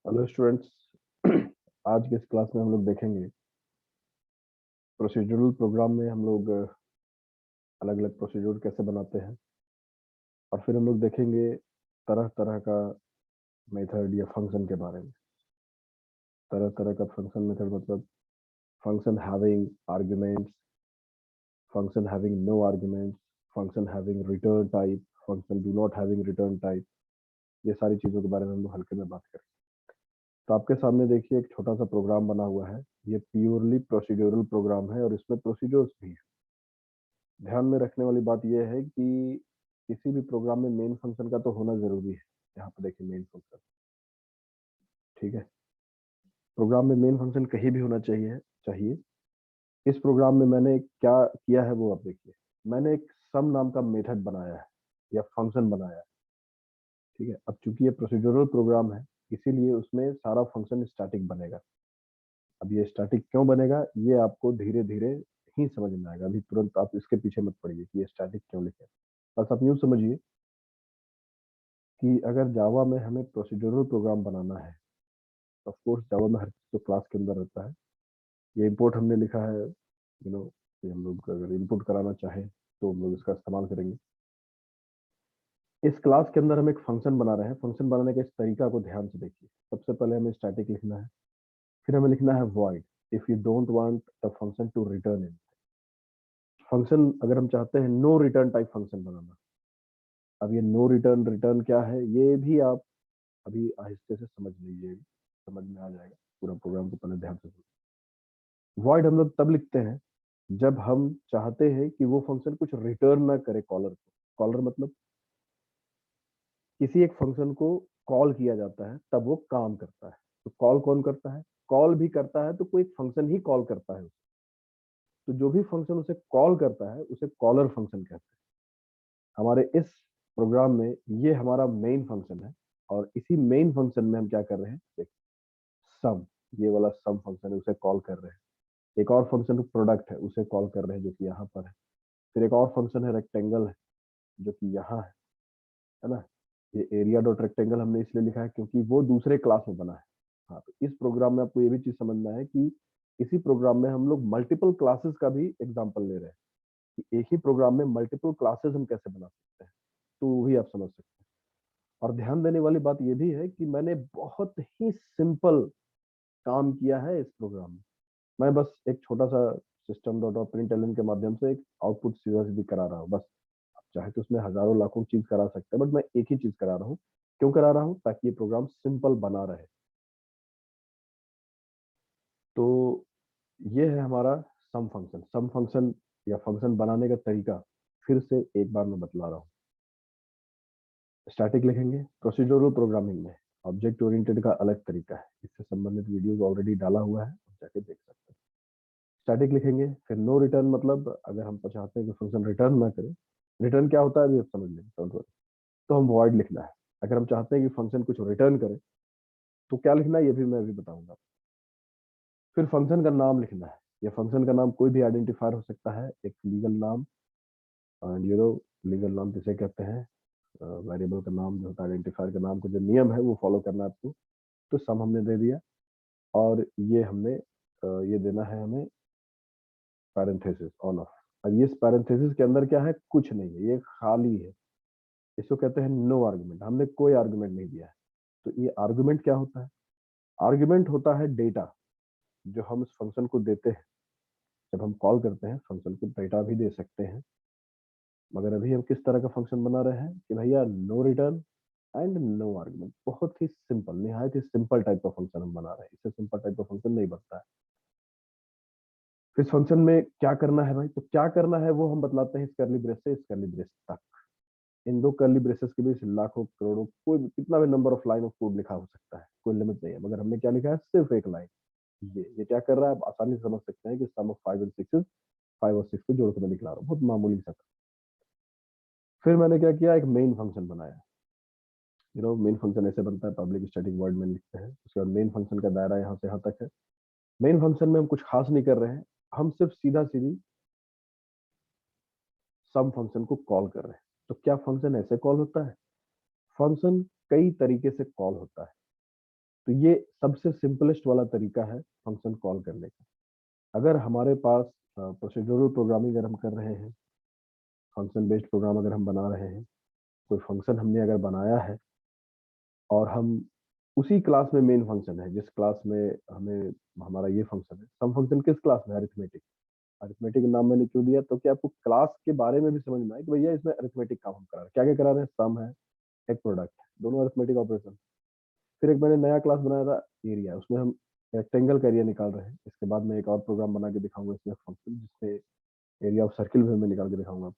Hello students. आज के इस क्लास में हम लोग देखेंगे प्रोसीजरल प्रोग्राम में हम लोग अलग अलग प्रोसीजर कैसे बनाते हैं। और फिर हम लोग देखेंगे तरह तरह का मेथड या फंक्शन के बारे में। तरह तरह का फंक्शन मेथड मतलब function having arguments, function having no arguments, function having return type, function do not having return type. ये सारी चीज़ों के बारे में हम लोग हल्के में बात करेंगे। तो आपके सामने देखिए एक छोटा सा प्रोग्राम बना हुआ है। ये प्योरली प्रोसीड्यूरल प्रोग्राम है और इसमें प्रोसीजर्स भी है। ध्यान में रखने वाली बात यह है कि किसी भी प्रोग्राम में मेन फंक्शन का तो होना जरूरी है। यहाँ पे देखिए मेन फंक्शन, ठीक है। प्रोग्राम में मेन फंक्शन कहीं भी होना चाहिए चाहिए। इस प्रोग्राम में मैंने क्या किया है वो आप देखिए। मैंने एक सम नाम का मेथड बनाया है या फंक्शन बनाया है, ठीक है। अब चूंकि ये प्रोसीजरल प्रोग्राम है इसीलिए उसमें सारा फंक्शन स्टैटिक बनेगा। अब ये स्टैटिक क्यों बनेगा ये आपको धीरे धीरे ही समझ में आएगा। अभी तुरंत आप इसके पीछे मत पड़िए कि ये स्टैटिक क्यों लिखे। बस आप यूं समझिए कि अगर जावा में हमें प्रोसीजरल प्रोग्राम बनाना है, ऑफ कोर्स जावा में हर चीज तो क्लास के अंदर रहता है। ये इंपोर्ट हमने लिखा है, कि हम लोग अगर इनपुट कराना चाहें तो हम लोग इसका इस्तेमाल करेंगे। इस क्लास के अंदर हम एक फंक्शन बना रहे हैं। फंक्शन बनाने के इस तरीका को ध्यान से देखिए। सबसे पहले हमें स्टैटिक लिखना है, फिर हमें लिखना है void if you don't want the function to return in. फंक्शन अगर हम चाहते हैं नो रिटर्न टाइप फंक्शन बनाना। अब ये नो रिटर्न रिटर्न क्या है ये भी आप अभी आहिस्ते से समझ लीजिए, समझ में आ जाएगा। पूरा प्रोग्राम को पहले ध्यान से सुनिए। वॉइड हम लोग तब लिखते हैं जब हम चाहते हैं कि वो फंक्शन कुछ रिटर्न ना करे कॉलर को। कॉलर मतलब किसी एक फंक्शन को कॉल किया जाता है तब वो काम करता है। तो कॉल कौन करता है? कॉल भी करता है तो कोई फंक्शन ही कॉल करता है। तो जो भी फंक्शन उसे कॉल करता है उसे कॉलर फंक्शन कहते हैं। हमारे इस प्रोग्राम में ये हमारा मेन फंक्शन है और इसी मेन फंक्शन में हम क्या कर रहे हैं देखिए, सम, ये वाला सम फंक्शन है उसे कॉल कर रहे हैं। एक और फंक्शन प्रोडक्ट है उसे कॉल कर रहे हैं जो कि यहाँ पर है। फिर एक और फंक्शन है रेक्टेंगल है जो कि यहाँ है ना। ये एरिया डॉट रेक्टेंगल हमने इसलिए लिखा है क्योंकि वो दूसरे क्लास में बना है। हाँ, तो इस प्रोग्राम में आपको ये भी चीज समझना है कि इसी प्रोग्राम में हम लोग मल्टीपल क्लासेस का भी एग्जांपल ले रहे हैं कि एक ही प्रोग्राम में मल्टीपल क्लासेस हम कैसे बना सकते हैं। तो वो भी आप समझ सकते हैं। और ध्यान देने वाली बात ये भी है कि मैंने बहुत ही सिंपल काम किया है इस प्रोग्राम में। मैं बस एक छोटा सा सिस्टम डॉट आउट प्रिंट के माध्यम से एक आउटपुट सीधा सीधी करा रहा हूँ बस। आप चाहे तो उसमें हजारों लाखों चीज करा सकते हैं बट मैं एक ही चीज करा रहा हूँ। क्यों करा रहा हूँ? ताकि ये प्रोग्राम सिंपल बना रहे। तो ये है हमारा सम फंक्शन। सम फंक्शन या फंक्शन बनाने का तरीका फिर से एक बार मैं बतला रहा हूँ। स्टैटिक लिखेंगे प्रोसीजरल प्रोग्रामिंग में। ऑब्जेक्ट ओरिएंटेड का अलग तरीका है, इससे संबंधित वीडियोस ऑलरेडी डाला हुआ है, आप जाके देख सकते हैं। स्टैटिक लिखेंगे, फिर नो रिटर्न मतलब अगर हम तो चाहते हैं कि फंक्शन रिटर्न ना करे। रिटर्न क्या होता है अभी आप समझ लेंगे, डोंट वरी। तो हम वॉइड लिखना है। अगर हम चाहते हैं कि फंक्शन कुछ रिटर्न करे तो क्या लिखना है ये भी मैं अभी बताऊंगा। फिर फंक्शन का नाम लिखना है। या फंक्शन का नाम कोई भी आइडेंटिफायर हो सकता है, एक लीगल नाम। एंड लीगल नाम किसे कहते हैं? वेरिएबल का नाम जो होता है, आइडेंटिफायर का नाम को जो नियम है वो फॉलो करना है आपको। तो सम हमने दे दिया और ये हमने ये देना है हमें पैरेंथेसिस ऑन ऑफ। अब ये पैरेंथेसिस के अंदर क्या है? कुछ नहीं है, ये खाली है। इसको कहते हैं नो आर्गुमेंट। हमने कोई आर्गुमेंट नहीं दिया है। तो ये आर्गुमेंट क्या होता है? आर्गुमेंट होता है डेटा जो हम उस फंक्शन को देते हैं। जब हम कॉल करते हैं फंक्शन को डेटा भी दे सकते हैं। मगर अभी हम किस तरह का फंक्शन बना रहे हैं कि भैया no return and no argument. बहुत ही सिंपल, निहायत ही सिंपल टाइप का फंक्शन हम बना रहे हैं। इससे सिंपल टाइप का फंक्शन नहीं बनता है। इस फंक्शन में क्या करना है भाई? तो क्या करना है वो हम बतलाते हैं इस कर्ली ब्रेस से इस कर्ली ब्रेस तक। इन दो कर्ली ब्रेसेस के बीच लाखों करोड़ों कोई कितना भी number of line of code लिखा हो सकता है, कोई लिमिट नहीं है। मगर हमने क्या लिखा है? सिर्फ एक लाइन। ये क्या कर रहा है? आप आसानी से समझ सकते हैं कि सम ऑफ 5 एंड 6 5 और 6 को जोड़ के मैं दिखला रहा हूँ, बहुत मामूली सा। फिर मैंने क्या किया? एक मेन फंक्शन बनाया। मेन फंक्शन ऐसे बनता है, पब्लिक स्टैटिक वर्ड में लिखते हैं। उसके बाद मेन फंक्शन का दायरा यहाँ से यहाँ तक है। मेन फंक्शन में हम कुछ खास नहीं कर रहे हैं, हम सिर्फ सीधा सीधी सम फंक्शन को कॉल कर रहे हैं। तो क्या फंक्शन ऐसे कॉल होता है? फंक्शन कई तरीके से कॉल होता है। तो ये सबसे सिंपलेस्ट वाला तरीका है फंक्शन कॉल करने का। अगर हमारे पास प्रोसीड्यूरल प्रोग्रामिंग अगर हम कर रहे हैं, फंक्शन बेस्ड प्रोग्राम अगर हम बना रहे हैं, कोई फंक्शन हमने अगर बनाया है और हम उसी क्लास में मेन फंक्शन है, जिस क्लास में हमें हमारा ये फंक्शन है, सम फंक्शन किस क्लास में है? अरिथमेटिक। अरिथमेटिक नाम मैंने क्यों दिया? तो कि आपको क्लास के बारे में भी समझ में आए कि भैया इसमें अरिथमेटिक काम हम करा रहे हैं। क्या क्या करा रहे हैं? सम है, एक प्रोडक्ट, दोनों अरिथमेटिक ऑपरेशन। फिर एक मैंने नया क्लास बनाया था एरिया, उसमें हम रेक्टेंगल का एरिया निकाल रहे हैं। इसके बाद मैं एक और प्रोग्राम बना के दिखाऊंगा इसमें फंक्शन, जिससे एरिया ऑफ सर्किल भी मैं निकाल के दिखाऊंगा।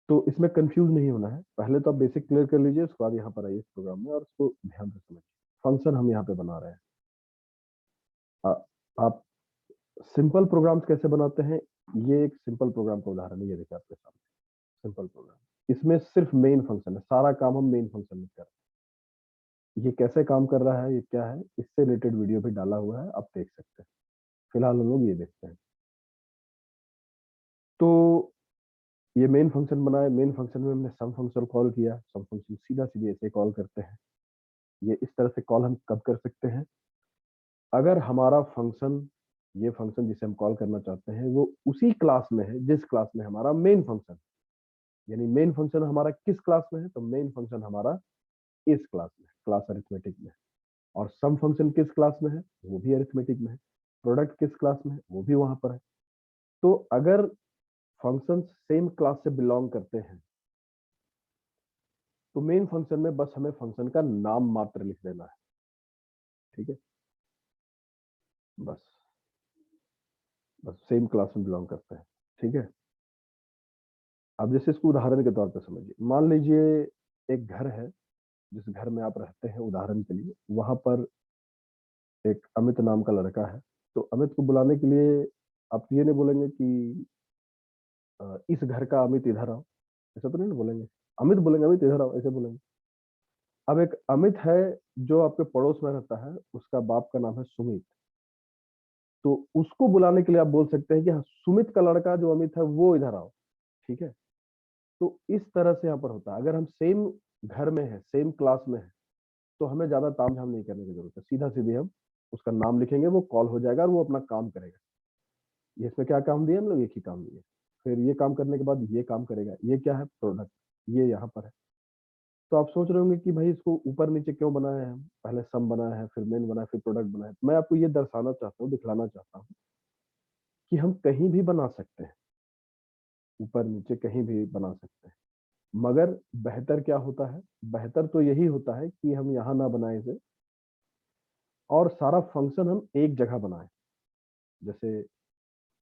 तो इसमें कंफ्यूज नहीं होना है, पहले तो आप बेसिक क्लियर कर लीजिए, उसके बाद यहाँ पर आइए इस प्रोग्राम में और उसको ध्यान से समझिए। फंक्शन हम यहाँ पे बना रहे हैं। आप सिंपल प्रोग्राम्स कैसे बनाते हैं? ये एक सिंपल प्रोग्राम का उदाहरण है, ये देखिए आपके सामने सिंपल प्रोग्राम। इसमें सिर्फ मेन फंक्शन है, सारा काम हम मेन फंक्शन में कर रहे हैं। ये कैसे काम कर रहा है, ये क्या है, इससे रिलेटेड वीडियो भी डाला हुआ है, आप देख सकते हैं। फिलहाल हम लोग ये देखते हैं। तो ये मेन फंक्शन बनाए, मेन फंक्शन में हमने सम फंक्शन कॉल किया। सम फंक्शन सीधा सीधे ऐसे कॉल करते हैं। ये इस तरह से कॉल हम कब कर सकते हैं? अगर हमारा फंक्शन, ये फंक्शन जिसे हम कॉल करना चाहते हैं, वो उसी क्लास में है जिस क्लास में हमारा मेन फंक्शन। यानी मेन फंक्शन हमारा किस क्लास में है? तो मेन फंक्शन हमारा इस क्लास में, क्लास अरिथमेटिक में। और सम फंक्शन किस क्लास में है? वो भी अरिथमेटिक में है। प्रोडक्ट किस क्लास में है? वो भी वहां पर है। तो अगर फंक्शन सेम क्लास से बिलोंग करते हैं, तो मेन फंक्शन में बस हमें फंक्शन का नाम मात्र लिख देना है। ठीक है, बस बस सेम क्लास में बिलोंग करते हैं। ठीक है, अब जैसे इसको उदाहरण के तौर पर समझिए। मान लीजिए एक घर है, जिस घर में आप रहते हैं, उदाहरण के लिए वहां पर एक अमित नाम का लड़का है। तो अमित को बुलाने के लिए आप ये नहीं बोलेंगे कि इस घर का अमित इधर आओ, ऐसा तो नहीं बोलेंगे। अमित बोलेंगे, अमित इधर आओ, ऐसे बोलेंगे। अब एक अमित है जो आपके पड़ोस में रहता है, उसका बाप का नाम है सुमित। तो उसको बुलाने के लिए आप बोल सकते हैं कि हाँ, सुमित का लड़का जो अमित है वो इधर आओ। ठीक है, तो इस तरह से यहाँ पर होता है। अगर हम सेम घर में है, सेम क्लास में है, तो हमें ज्यादा तामझाम नहीं करने की जरूरत है। सीधा सीधे हम उसका नाम लिखेंगे, वो कॉल हो जाएगा और वो अपना काम करेगा। ये इसमें क्या काम दिया हम लोग? एक ही काम दिए। फिर ये काम करने के बाद ये काम करेगा। ये क्या है? प्रोडक्ट। ये यहाँ पर है। तो आप सोच रहे होंगे कि भाई इसको ऊपर नीचे क्यों बनाया है? हम पहले सम बनाया है, फिर मेन बनाया, फिर प्रोडक्ट बनाया। मैं आपको ये दर्शाना चाहता हूँ, दिखलाना चाहता हूँ कि हम कहीं भी बना सकते हैं, ऊपर नीचे कहीं भी बना सकते हैं। मगर बेहतर क्या होता है? बेहतर तो यही होता है कि हम यहाँ ना बनाए इसे, और सारा फंक्शन हम एक जगह बनाए। जैसे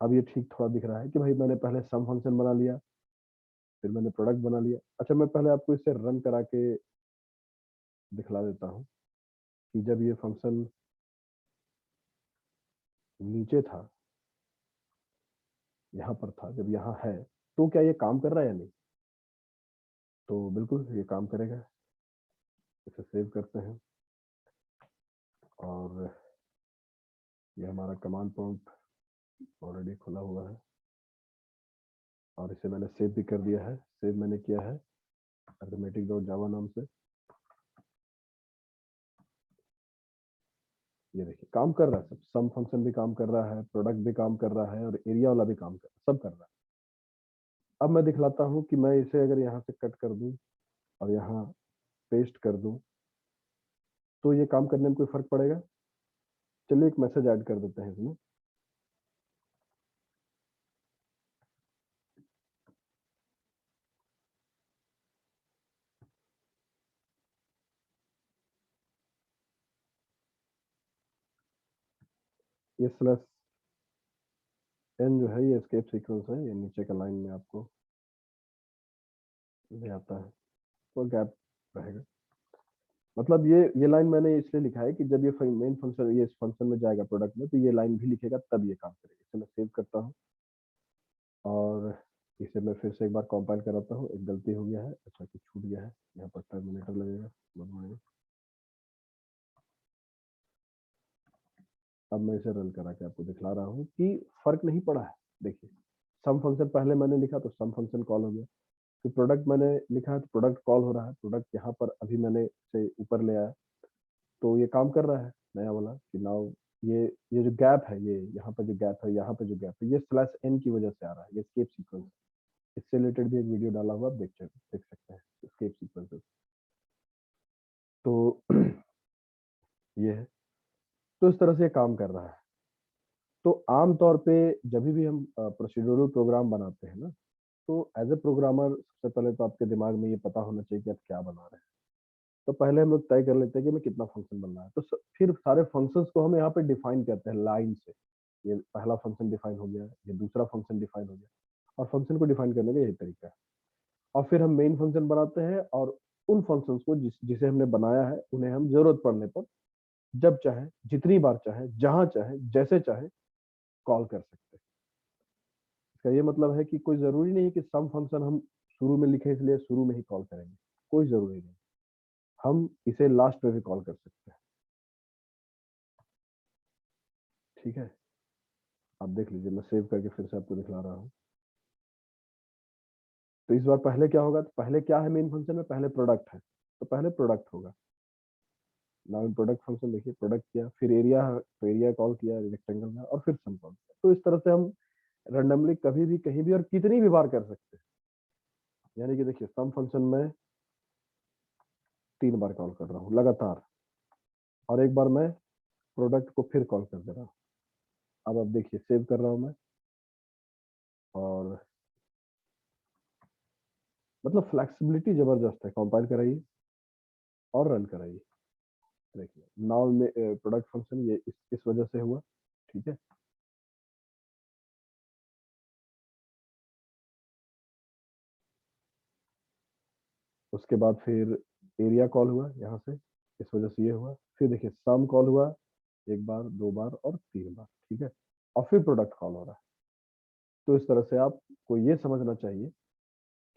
अब ये ठीक थोड़ा दिख रहा है कि भाई मैंने पहले सम फंक्शन बना लिया, फिर मैंने प्रोडक्ट बना लिया। अच्छा, मैं पहले आपको इसे रन करा के दिखला देता हूँ कि जब ये फंक्शन नीचे था, यहाँ पर था, जब यहाँ है, तो क्या ये काम कर रहा है या नहीं? तो बिल्कुल ये काम करेगा। इसे सेव करते हैं और ये हमारा कमांड प्रॉम्प्ट ऑलरेडी खुला हुआ है और इसे मैंने सेव भी कर दिया है। सेव मैंने किया है arithmetic.java नाम से। ये देखिए काम कर रहा है, सब सम फंक्शन भी काम कर रहा है, प्रोडक्ट भी काम कर रहा है और एरिया वाला भी काम कर रहा है, सब कर रहा है। अब मैं दिखलाता हूँ कि मैं इसे अगर यहाँ से कट कर दूं और यहाँ पेस्ट कर दूं, तो ये काम करने में कोई फर्क पड़ेगा? चलिए एक मैसेज ऐड कर देते हैं इसमें। ये स्लैश एन जो है ये एस्केप सीक्वेंस है, ये नीचे का लाइन में आपको ले आता है, तो गैप रहेगा। मतलब ये लाइन मैंने इसलिए लिखा है कि जब ये मेन फंक्शन ये इस फंक्शन में जाएगा प्रोडक्ट में, तो ये लाइन भी लिखेगा, तब ये काम करेगा। इसे मैं सेव करता हूँ और इसे मैं फिर से एक बार कंपाइल कराता हूँ। एक गलती हो गया है, अच्छा कुछ छूट गया है, यहाँ पर टर्मिनेटर लगेगा, बनवाएंगे। अब मैं इसे रन करा के आपको दिखला रहा हूँ कि फर्क नहीं पड़ा है। देखिए, सम फंक्शन पहले मैंने लिखा तो सम फंक्शन कॉल हो गया, फिर प्रोडक्ट मैंने लिखा है तो प्रोडक्ट कॉल हो रहा है। प्रोडक्ट यहाँ पर अभी मैंने से ऊपर ले आया, तो ये काम कर रहा है नया वाला कि नाउ ये जो गैप है, ये यहाँ पर जो गैप है, यहाँ पर जो गैप है, ये स्लैश एन की वजह से आ रहा है, ये एस्केप सीक्वेंस। इससे रिलेटेड भी एक वीडियो डाला हुआ, आप देख सकते हैं एस्केप सीक्वेंसेस। तो ये है, तो इस तरह से ये काम कर रहा है। तो आमतौर पे जब भी हम प्रोसीड्यूरल प्रोग्राम बनाते हैं ना, तो एज ए प्रोग्रामर सबसे पहले तो आपके दिमाग में ये पता होना चाहिए कि आप क्या बना रहे हैं। तो पहले हम लोग तय कर लेते हैं कि हमें कितना फंक्शन बनना है, तो फिर सारे फंक्शंस को हम यहाँ पे डिफाइन करते हैं लाइन से। ये पहला फंक्शन डिफाइन हो गया, ये दूसरा फंक्शन डिफाइन हो गया, और फंक्शन को डिफाइन करने का यही तरीका है। और फिर हम मेन फंक्शन बनाते हैं, और उन फंक्शंस को जिसे हमने बनाया है, उन्हें हम जरूरत पड़ने पर जब चाहे, जितनी बार चाहे, जहां चाहे, जैसे चाहे कॉल कर सकते हैं। इसका ये मतलब है कि कोई जरूरी नहीं है कि सम फंक्शन हम शुरू में लिखे इसलिए शुरू में ही कॉल करेंगे, कोई जरूरी नहीं। हम इसे लास्ट में भी कॉल कर सकते हैं। ठीक है, आप देख लीजिए, मैं सेव करके फिर से आपको दिखला रहा हूँ। तो इस बार पहले क्या होगा, तो पहले क्या है मेन फंक्शन में, पहले प्रोडक्ट है, तो पहले प्रोडक्ट होगा। नाउ प्रोडक्ट फंक्शन देखिए, प्रोडक्ट किया, फिर एरिया, तो एरिया कॉल किया रेक्टेंगल में, और फिर सम कॉल किया। तो इस तरह से हम रैंडमली कभी भी, कहीं भी, और कितनी भी बार कर सकते हैं। यानी कि देखिए, सम फंक्शन में 3 बार कॉल कर रहा हूँ लगातार, और एक बार मैं प्रोडक्ट को फिर कॉल कर दे रहा हूँ। अब आप देखिए, सेव कर रहा हूँ मैं, और मतलब फ्लेक्सिबिलिटी जबरदस्त है। कंपाइल कराइए और रन कराइए, देखिए नाउ में प्रोडक्ट फंक्शन ये इस वजह से हुआ। ठीक है, उसके बाद फिर एरिया कॉल हुआ यहाँ से, इस वजह से ये हुआ। फिर देखिए, सम कॉल हुआ 1 बार, 2 बार और 3 बार। ठीक है, और फिर प्रोडक्ट कॉल हो रहा है। तो इस तरह से आपको ये समझना चाहिए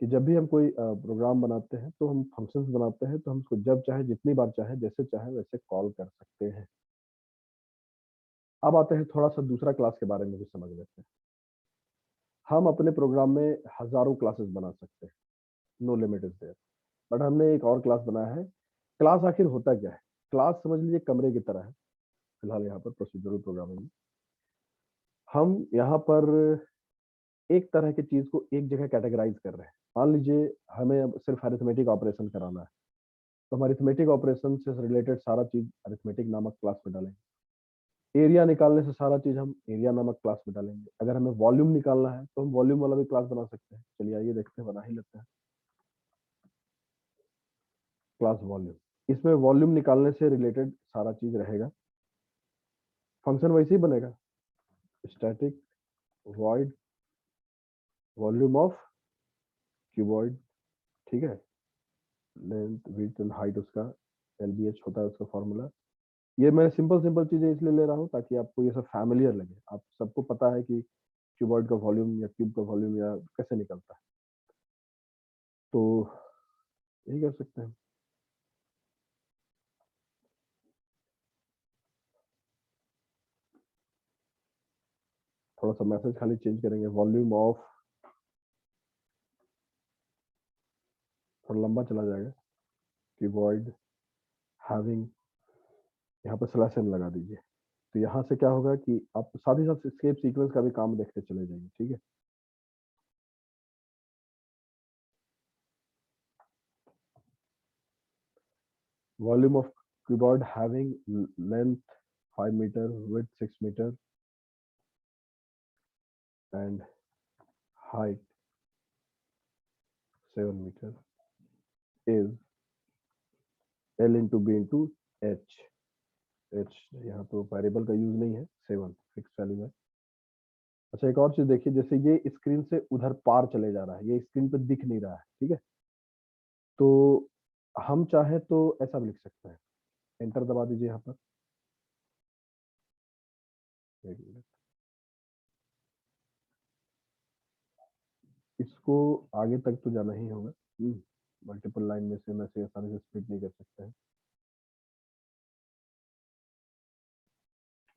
कि जब भी हम कोई प्रोग्राम बनाते हैं, तो हम फंक्शंस बनाते हैं, तो हम उसको जब चाहे, जितनी बार चाहे, जैसे चाहे वैसे कॉल कर सकते हैं। अब आते हैं थोड़ा सा दूसरा क्लास के बारे में भी समझ लेते हैं। हम अपने प्रोग्राम में हजारों क्लासेस बना सकते हैं, no limit is there. But हमने एक और क्लास बनाया है। क्लास आखिर होता क्या है? क्लास समझ लीजिए कमरे की तरह है। फिलहाल यहाँ पर प्रोसीजरल प्रोग्रामिंग में हम यहाँ पर एक तरह की चीज को एक जगह कैटेगराइज कर रहे हैं। मान लीजिए हमें अब सिर्फ अरिथमेटिक ऑपरेशन कराना है, तो हम अरिथमेटिक ऑपरेशन से रिलेटेड सारा चीज अरिथमेटिक नामक क्लास में डालेंगे। एरिया निकालने से सारा चीज हम एरिया नामक क्लास में डालेंगे। अगर हमें वॉल्यूम निकालना है, तो हम वॉल्यूम वाला भी क्लास बना सकते हैं। चलिए आइए देखते हैं, बना ही लेते हैं क्लास वॉल्यूम। इसमें वॉल्यूम निकालने से रिलेटेड सारा चीज रहेगा। फंक्शन वैसे ही बनेगा, static void volume of cuboid. ठीक है, लेंथ विड्थ एंड हाइट उसका एलबीएच होता है, उसका फॉर्मूला। ये मैं सिंपल सिंपल चीजें इसलिए ले रहा हूँ ताकि आपको ये सब फैमिलियर लगे। आप सबको पता है कि क्यूबॉइड का वॉल्यूम या क्यूब का वॉल्यूम या कैसे निकलता है, तो यही कर सकते हैं। थोड़ा सा मैसेज खाली चेंज करेंगे, वॉल्यूम ऑफ, थोड़ा लंबा चला जाएगा, क्यूबॉइड हैविंग, यहाँ पर स्लैश एन लगा दीजिए। तो यहाँ से क्या होगा कि आप साथ ही साथ स्केप सीक्वेंस का भी काम देखते चले जाएंगे। ठीक है, volume of keyboard having length 5 metre, width 6 metre and height 7 metre is L into B into H. H यहाँ तो वेरिएबल का यूज नहीं है, 7 फिक्स वैल्यू है। अच्छा, एक और चीज देखिए, जैसे ये स्क्रीन से उधर पार चले जा रहा है, ये स्क्रीन पे दिख नहीं रहा है। ठीक है, तो हम चाहे तो ऐसा भी लिख सकते हैं। एंटर दबा दीजिए यहाँ पर, एक मिनट, इसको आगे तक तो जाना ही होगा। मल्टीपल लाइन में से मैसेज आसानी से स्प्लिट नहीं कर सकते हैं।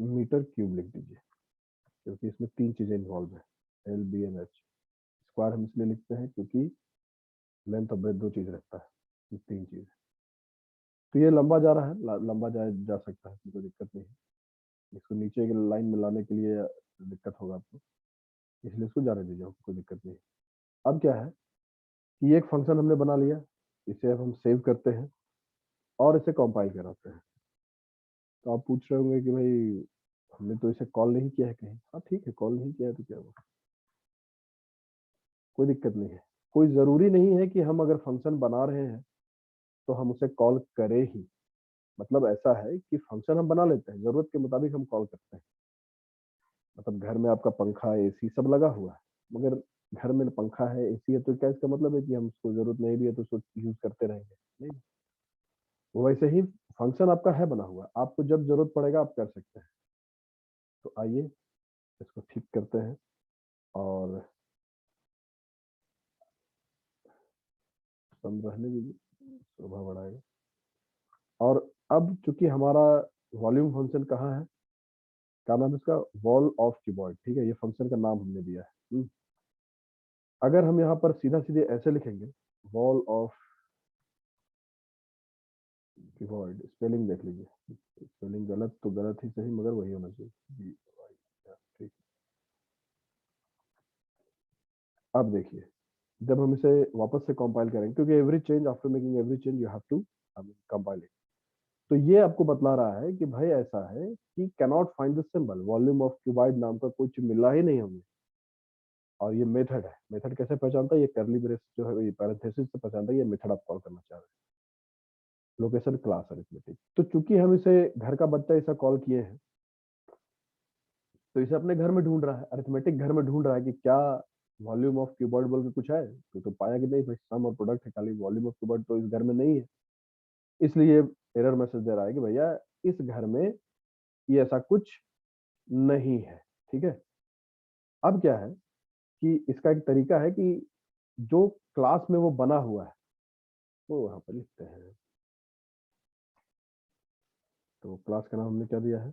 मीटर क्यूब लिख दीजिए, क्योंकि इसमें 3 चीजें इन्वॉल्व है, L B N H. Square हम इसलिए लिखते हैं क्योंकि लेंथ और ब्रेथ 2 चीज रहता है, 3 चीज। तो ये लंबा जा रहा है, लंबा जा सकता है, कोई दिक्कत नहीं है। इसको नीचे की लाइन में लाने के लिए दिक्कत होगा आपको, इसलिए इसको जाने दीजिए, कोई दिक्कत नहीं है। अब क्या है कि एक फंक्शन हमने बना लिया, इसे अब हम सेव करते हैं और इसे कंपाइल कराते हैं। तो आप पूछ रहे होंगे कि भाई हमने तो इसे कॉल नहीं किया है कहीं। हाँ ठीक है, कॉल नहीं किया है तो क्या हुआ, कोई दिक्कत नहीं है। कोई जरूरी नहीं है कि हम अगर फंक्शन बना रहे हैं तो हम उसे कॉल करें ही। मतलब ऐसा है कि फंक्शन हम बना लेते हैं, जरूरत के मुताबिक हम कॉल करते हैं। मतलब घर में आपका पंखा एसी सब लगा हुआ है, मगर घर में पंखा है एसी है तो क्या इसका मतलब है कि हम उसको जरूरत नहीं भी है तो उसको यूज करते रहेंगे? नहीं। वैसे ही फंक्शन आपका है बना हुआ, आपको जब जरूरत पड़ेगा आप कर सकते हैं। तो आइए इसको ठीक करते हैं और कम रहने दीजिए, शोभा बढ़ाएगा। और अब चूंकि हमारा वॉल्यूम फंक्शन कहाँ है, क्या नाम है इसका, वॉल ऑफ कीबोर्ड, ठीक है, ये फंक्शन का नाम हमने दिया है। अगर हम यहाँ पर सीधा सीधे ऐसे लिखेंगे वॉल ऑफ कीबोर्ड, स्पेलिंग देख लीजिए, स्पेलिंग गलत तो गलत ही सही, मगर वही होना चाहिए, ठीक। अब देखिए जब हम इसे वापस से कंपाइल करेंगे, क्योंकि every change after making every change you have to compile it, तो ये आपको बतला रहा है कि भाई ऐसा है कि cannot find the symbol, volume of cuboid नाम का कुछ मिला ही नहीं हमें। और ये मेथड है, मेथड कैसे पहचानता है, ये करली ब्रेस जो है, ये पैरेंथेसिस से पहचानता है ये मेथड आप कॉल करना चाह रहे हैं। लोकेशन क्लास अरिथमेटिक, तो चूंकि हम इसे घर का बच्चा ऐसा कॉल किए हैं, तो इसे अपने घर में ढूंढ रहा है, अरिथमेटिक घर में ढूंढ रहा है कि क्या वॉल्यूम ऑफ कीबोर्ड बोल के कुछ है, तो पाया कि नहीं भाई सम और प्रोडक्ट है, खाली वॉल्यूम ऑफ कीबोर्ड तो इस घर में नहीं है। इसलिए एरर मैसेज दे रहा है कि भैया इस घर में ये ऐसा कुछ नहीं है। ठीक है। अब क्या है कि इसका एक तरीका है कि जो क्लास में वो बना हुआ है वो वहां पर लिखते हैं। तो क्लास का नाम हमने क्या दिया है,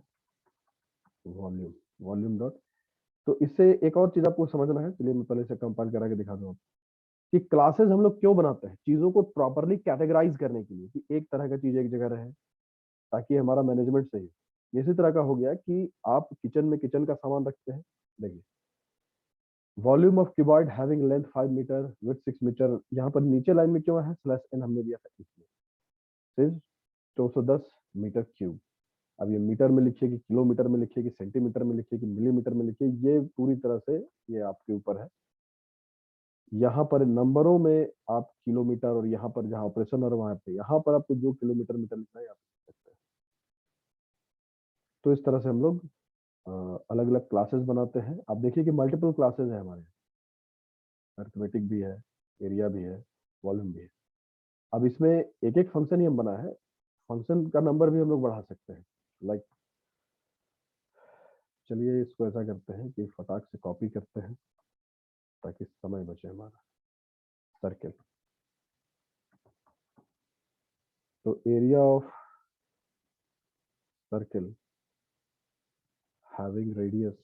वॉल्यूम, वॉल्यूम डॉट। तो इससे एक और चीज आपको समझना है, चलिए मैं पहले से कंपाइल करा के दिखा दूं कि क्लासेस हम लोग क्यों बनाते हैं, चीजों को प्रॉपरली कैटेगराइज करने के लिए कि एक तरह का चीज एक जगह रहे, ताकि हमारा मैनेजमेंट सही हो। इसी तरह का हो गया कि आप किचन में किचन का सामान रखते हैं, देखिए volume of cuboid having length 5 metre width 6 metre, यहाँ पर नीचे लाइन में क्यों है स्लैश एन हमने दिया था, इसलिए सिर्फ 210 मीटर क्यूब। अब ये मीटर में लिखिए कि किलोमीटर में लिखिए कि सेंटीमीटर में लिखिए कि मिलीमीटर में लिखिए, ये पूरी तरह से ये आपके ऊपर है। यहाँ पर नंबरों में आप किलोमीटर, और यहाँ पर जहाँ ऑपरेशन और वहां पे यहाँ पर आपको जो किलोमीटर मीटर लिखना है आप लिख सकते हैं। तो इस तरह से हम लोग अलग अलग क्लासेस बनाते हैं। आप देखिए कि मल्टीपल क्लासेस है हमारे, अरिथमेटिक भी है, एरिया भी है, वॉल्यूम भी है। अब इसमें एक एक फंक्शन ही हम बना है, फंक्शन का नंबर भी हम लोग बढ़ा सकते हैं। लाइक चलिए इसको ऐसा करते हैं कि फटाक से कॉपी करते हैं ताकि समय बचे हमारा। सर्किल, तो area of circle having radius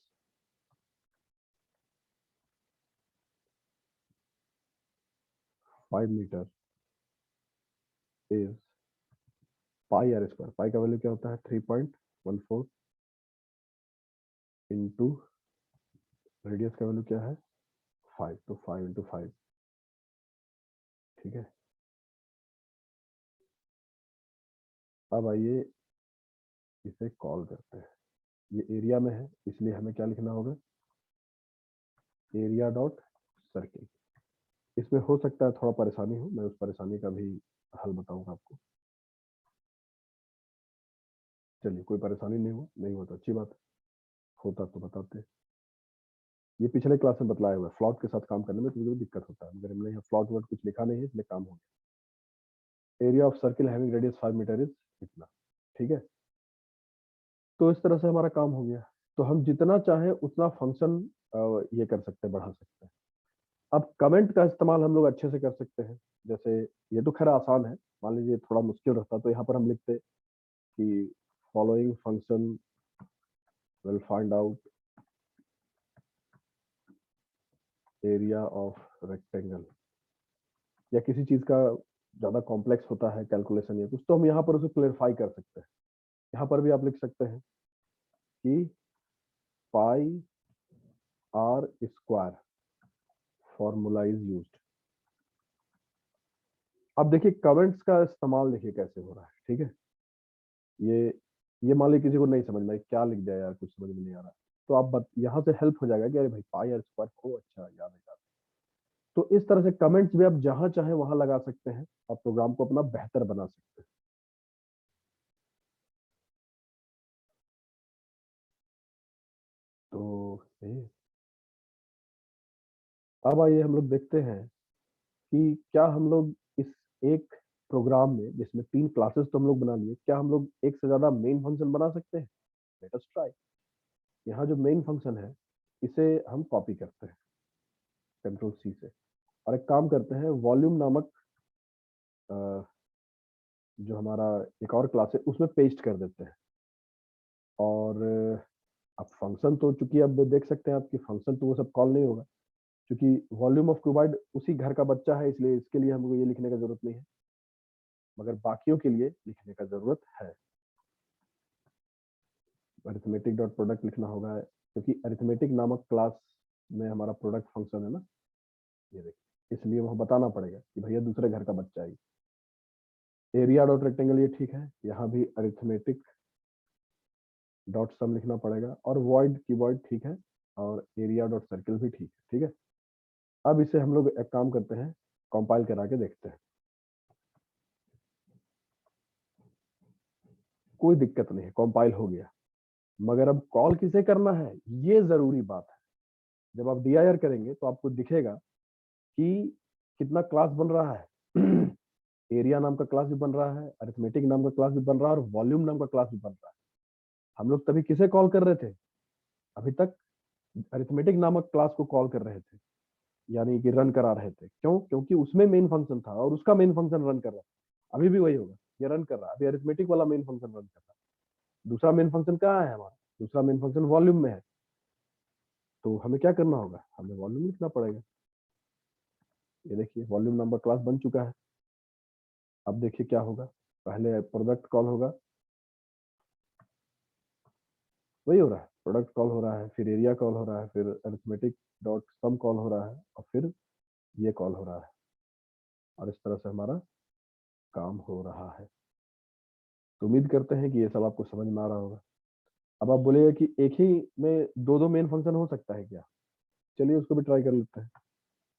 5 metre is pi r square. Pi का वैल्यू क्या होता है 3.14 इंटू रेडियस का वैल्यू क्या है 5, तो 5 इंटू 5। ठीक है। अब आइए इसे कॉल करते हैं। ये एरिया में है इसलिए हमें क्या लिखना होगा, एरिया डॉट सर्किल। इसमें हो सकता है थोड़ा परेशानी हो, मैं उस परेशानी का भी हल बताऊंगा आपको। चलिए कोई परेशानी नहीं हो, नहीं हो तो अच्छी बात है, होता तो बताते। ये पिछले क्लास में बतलाया हुआ है, फ्लॉट के साथ काम करने में तो दिक्कत होता है, मगर हमने यहाँ फ्लॉट वर्ड कुछ लिखा नहीं है इसलिए काम हो गया। Area of circle having radius 5 metre is इतना। ठीक है। तो इस तरह से हमारा काम हो गया। तो हम जितना चाहें उतना फंक्शन ये कर सकते हैं, बढ़ा सकते हैं। अब कमेंट का इस्तेमाल हम लोग अच्छे से कर सकते हैं। जैसे ये तो खैर आसान है, मान लीजिए थोड़ा मुश्किल रहता तो यहाँ पर हम लिखते कि following function will find out area of rectangle, या किसी चीज का ज़्यादा कॉम्प्लेक्स होता है कैलकुलेशन या कुछ, तो हम यहाँ पर उसे क्लेरिफाई कर सकते हैं। यहाँ पर भी आप लिख सकते हैं कि pi r square formula is used. अब देखिए कमेंट्स का इस्तेमाल देखिए कैसे हो रहा है, ठीक है। ये मान लीजिए किसी को नहीं समझ में आया, क्या लिख दिया यार, कुछ समझ में नहीं आ रहा, तो आप यहाँ से हेल्प हो जाएगा कि अरे भाई पाई आर स्क्वायर को अच्छा याद है। तो इस तरह से कमेंट्स भी आप जहां चाहे वहां लगा सकते हैं और प्रोग्राम को अपना बेहतर बना सकते हैं। तो अब आइए हम लोग देखते हैं कि क्या हम लोग इस एक प्रोग्राम में, जिसमें 3 क्लासेस तो हम लोग बना लिए, क्या हम लोग एक से ज्यादा मेन फंक्शन बना सकते हैं? Let us try. यहाँ जो मेन फंक्शन है इसे हम कॉपी करते हैं कंट्रोल सी से, और एक काम करते हैं, वॉल्यूम नामक जो हमारा एक और क्लास है उसमें पेस्ट कर देते हैं। और अब फंक्शन तो चूंकि अब देख सकते हैं आपकी फंक्शन तो वो सब कॉल नहीं होगा, क्योंकि वॉल्यूम ऑफ क्यूबाइड उसी घर का बच्चा है, इसलिए इसके लिए हमको ये लिखने का जरूरत नहीं है, मगर बाकियों के लिए लिखने का जरूरत है। अरिथमेटिक डॉट प्रोडक्ट लिखना होगा, क्योंकि अरिथमेटिक नामक क्लास में हमारा प्रोडक्ट फंक्शन है ना, ये देखिए, इसलिए वह बताना पड़ेगा कि भैया दूसरे घर का बच्चा है। एरिया डॉट रेक्टेंगल ये ठीक है, यहाँ भी अरिथमेटिक डॉट सम लिखना पड़ेगा, और वॉइड कीवर्ड ठीक है, और एरिया डॉट सर्किल भी ठीक है, ठीक है। अब इसे हम लोग एक काम करते हैं, कंपाइल करा के देखते हैं। कोई दिक्कत नहीं है, कंपाइल हो गया, मगर अब कॉल किसे करना है ये जरूरी बात है। जब आप dir करेंगे तो आपको दिखेगा कि कितना क्लास बन रहा है। एरिया नाम का क्लास भी बन रहा है, अरिथमेटिक नाम का क्लास भी बन रहा है, और वॉल्यूम नाम का क्लास भी बन रहा है। हम लोग तभी किसे कॉल कर रहे थे? अभी तक अरिथमेटिक नामक क्लास को कॉल कर रहे थे, यानी कि रन करा रहे थे। क्यों? क्योंकि उसमें मेन फंक्शन था और उसका मेन फंक्शन रन कर रहा है। अभी भी वही होगा, ये रन कर रहा है, अभी अरिथमेटिक वाला मेन फंक्शन रन कर रहा है। दूसरा मेन फंक्शन कहाँ है हमारा? दूसरा मेन फंक्शन वॉल्यूम में है, तो हमें क्या करना होगा? हमें वॉल्यूम लिखना पड़ेगा। ये देखिए वॉल्यूम नंबर क्लास बन चुका है। अब देखिए क्या होगा, पहले प्रोडक्ट कॉल होगा, वही हो रहा है, प्रोडक्ट कॉल हो रहा है, फिर एरिया कॉल हो रहा है, फिर अरिथमेटिक डॉट सम कॉल हो रहा है, और फिर ये कॉल हो रहा है, और इस तरह से हमारा काम हो रहा है। तो उम्मीद करते हैं कि ये सब आपको समझ में आ रहा होगा। अब आप बोलेगा कि एक ही में दो दो मेन फंक्शन हो सकता है क्या? चलिए उसको भी ट्राई कर लेते हैं,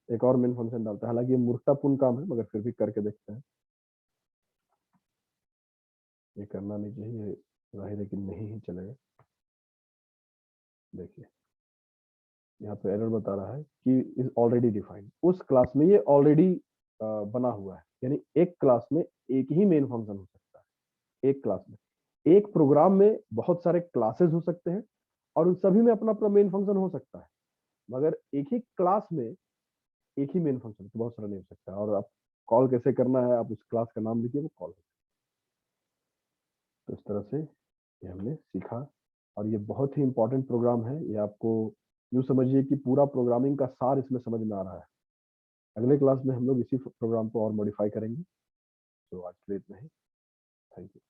एक और मेन फंक्शन डालते हैं। हालांकि ये मूर्खतापूर्ण काम है, मगर फिर भी करके देखते हैं। ये करना नहीं चाहिए, जाहिर है कि नहीं ही चलेगा। देखिए यहाँ पे एरर बता रहा है कि इज ऑलरेडी डिफाइंड। उस क्लास में ये ऑलरेडी बना हुआ है, यानी एक क्लास में एक ही मेन फंक्शन हो सकता है। एक क्लास में, एक प्रोग्राम में बहुत सारे क्लासेस हो सकते हैं, और उन सभी में अपना अपना मेन फंक्शन हो सकता है, मगर एक ही क्लास में एक ही मेन फंक्शन तो बहुत सारा नहीं हो सकता। और आप कॉल कैसे करना है, आप उस क्लास का नाम लिखिए, वो कॉल। तो इस तरह से ये हमने सीखा, और ये बहुत ही इंपॉर्टेंट प्रोग्राम है। ये आपको यूँ समझिए कि पूरा प्रोग्रामिंग का सार इसमें समझ में आ रहा है। अगले क्लास में हम लोग इसी प्रोग्राम को और मॉडिफाई करेंगे। तो आज के लिए इतना ही। Thank you.